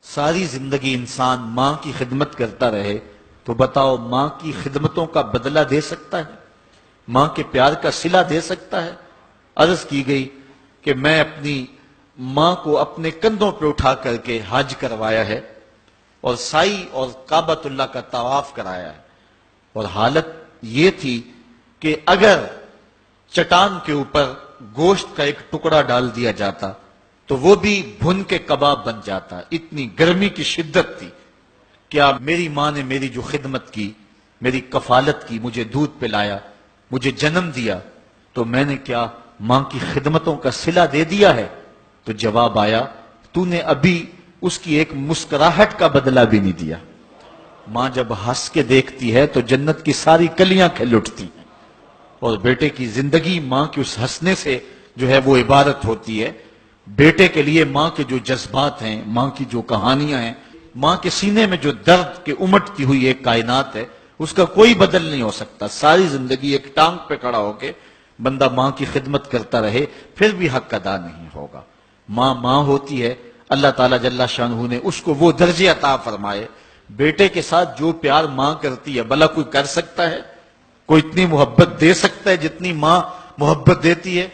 ساری زندگی انسان ماں کی خدمت کرتا رہے تو بتاؤ ماں کی خدمتوں کا بدلہ دے سکتا ہے؟ ماں کے پیار کا صلہ دے سکتا ہے؟ عرض کی گئی کہ میں اپنی ماں کو اپنے کندھوں پہ اٹھا کر کے حج کروایا ہے اور سائی اور کعبۃ اللہ کا طواف کرایا ہے، اور حالت یہ تھی کہ اگر چٹان کے اوپر گوشت کا ایک ٹکڑا ڈال دیا جاتا تو وہ بھی بھن کے کباب بن جاتا، اتنی گرمی کی شدت تھی۔ کیا میری ماں نے میری جو خدمت کی، میری کفالت کی، مجھے دودھ پلایا، مجھے جنم دیا، تو میں نے کیا ماں کی خدمتوں کا صلہ دے دیا ہے؟ تو جواب آیا، تو نے ابھی اس کی ایک مسکراہٹ کا بدلہ بھی نہیں دیا۔ ماں جب ہنس کے دیکھتی ہے تو جنت کی ساری کلیاں کھل اٹھتی ہیں، اور بیٹے کی زندگی ماں کے اس ہنسنے سے جو ہے وہ عبارت ہوتی ہے۔ بیٹے کے لیے ماں کے جو جذبات ہیں، ماں کی جو کہانیاں ہیں، ماں کے سینے میں جو درد کے امٹتی ہوئی ایک کائنات ہے، اس کا کوئی بدل نہیں ہو سکتا۔ ساری زندگی ایک ٹانگ پہ کھڑا ہو کے بندہ ماں کی خدمت کرتا رہے پھر بھی حق ادا نہیں ہوگا۔ ماں ماں ہوتی ہے، اللہ تعالیٰ جل شانہ نے اس کو وہ درجے عطا فرمائے۔ بیٹے کے ساتھ جو پیار ماں کرتی ہے بھلا کوئی کر سکتا ہے؟ کوئی اتنی محبت دے سکتا ہے جتنی ماں محبت دیتی ہے؟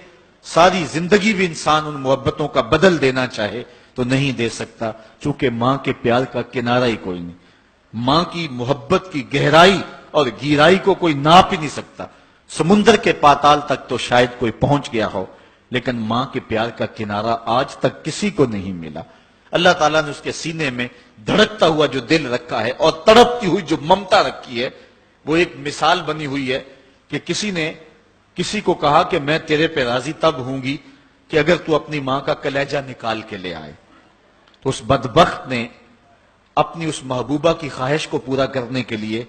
ساری زندگی بھی انسان ان محبتوں کا بدل دینا چاہے تو نہیں دے سکتا، چونکہ ماں کے پیار کا کنارہ ہی کوئی نہیں۔ ماں کی محبت کی گہرائی اور گہرائی کو کوئی ناپ ہی نہیں سکتا۔ سمندر کے پاتال تک تو شاید کوئی پہنچ گیا ہو، لیکن ماں کے پیار کا کنارہ آج تک کسی کو نہیں ملا۔ اللہ تعالیٰ نے اس کے سینے میں دھڑکتا ہوا جو دل رکھا ہے اور تڑپتی ہوئی جو ممتا رکھی ہے، وہ ایک مثال بنی ہوئی ہے کہ کسی نے کسی کو کہا کہ میں تیرے پہ راضی تب ہوں گی کہ اگر تو اپنی ماں کا کلیجہ نکال کے لے آئے۔ تو اس بدبخت نے اپنی اس محبوبہ کی خواہش کو پورا کرنے کے لیے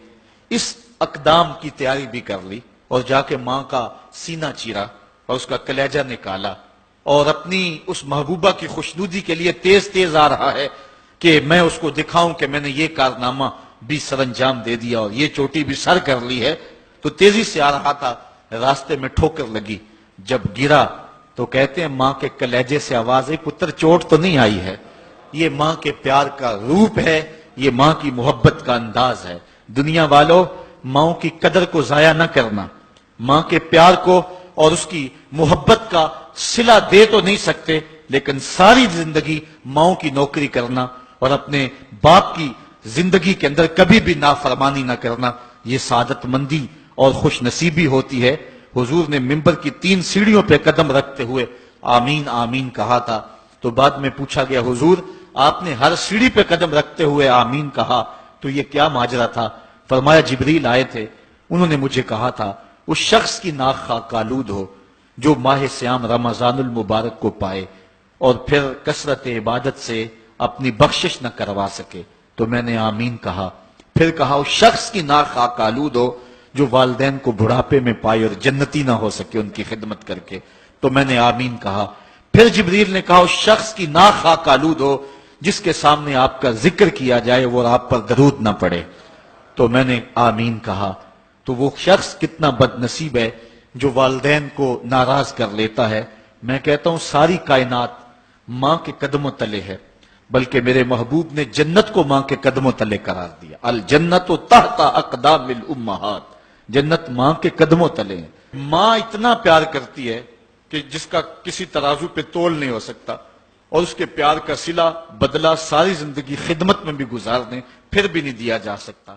اس اقدام کی تیاری بھی کر لی، اور جا کے ماں کا سینہ چیرا اور اس کا کلیجہ نکالا، اور اپنی اس محبوبہ کی خوشنودی کے لیے تیز تیز آ رہا ہے کہ میں اس کو دکھاؤں کہ میں نے یہ کارنامہ بھی سر انجام دے دیا اور یہ چوٹی بھی سر کر لی ہے۔ تو تیزی سے آ رہا تھا، راستے میں ٹھوکر لگی، جب گرا تو کہتے ہیں ماں کے کلیجے سے آواز آئی، پتر چوٹ تو نہیں آئی ہے؟ یہ ماں کے پیار کا روپ ہے، یہ ماں کی محبت کا انداز ہے۔ دنیا والوں، ماں کی قدر کو ضائع نہ کرنا۔ ماں کے پیار کو اور اس کی محبت کا صلہ دے تو نہیں سکتے، لیکن ساری زندگی ماں کی نوکری کرنا اور اپنے باپ کی زندگی کے اندر کبھی بھی نافرمانی نہ کرنا، یہ سعادت مندی اور خوش نصیبی ہوتی ہے۔ حضور نے منبر کی 3 سیڑھیوں پہ قدم رکھتے ہوئے آمین آمین کہا تھا، تو بعد میں پوچھا گیا حضور آپ نے ہر سیڑھی پہ قدم رکھتے ہوئے آمین کہا تو یہ کیا ماجرا تھا؟ فرمایا جبریل آئے تھے، انہوں نے مجھے کہا تھا اس شخص کی ناک خاک آلود ہو جو ماہ سیام رمضان المبارک کو پائے اور پھر کثرت عبادت سے اپنی بخشش نہ کروا سکے، تو میں نے آمین کہا۔ پھر کہا اس شخص کی ناک خاک آلود ہو جو والدین کو بڑھاپے میں پائے اور جنتی نہ ہو سکے ان کی خدمت کر کے، تو میں نے آمین کہا۔ پھر جبریل نے کہا اس شخص کی ناک خاک آلود ہو جس کے سامنے آپ کا ذکر کیا جائے اور آپ پر درود نہ پڑے، تو میں نے آمین کہا۔ تو وہ شخص کتنا بد نصیب ہے جو والدین کو ناراض کر لیتا ہے۔ میں کہتا ہوں ساری کائنات ماں کے قدموں تلے ہے، بلکہ میرے محبوب نے جنت کو ماں کے قدموں تلے قرار دیا۔ الجنت تحت اقدام الامہات، جنت ماں کے قدموں تلے ہے۔ ماں اتنا پیار کرتی ہے کہ جس کا کسی ترازو پہ تول نہیں ہو سکتا، اور اس کے پیار کا صلہ بدلہ ساری زندگی خدمت میں بھی گزار دیں پھر بھی نہیں دیا جا سکتا۔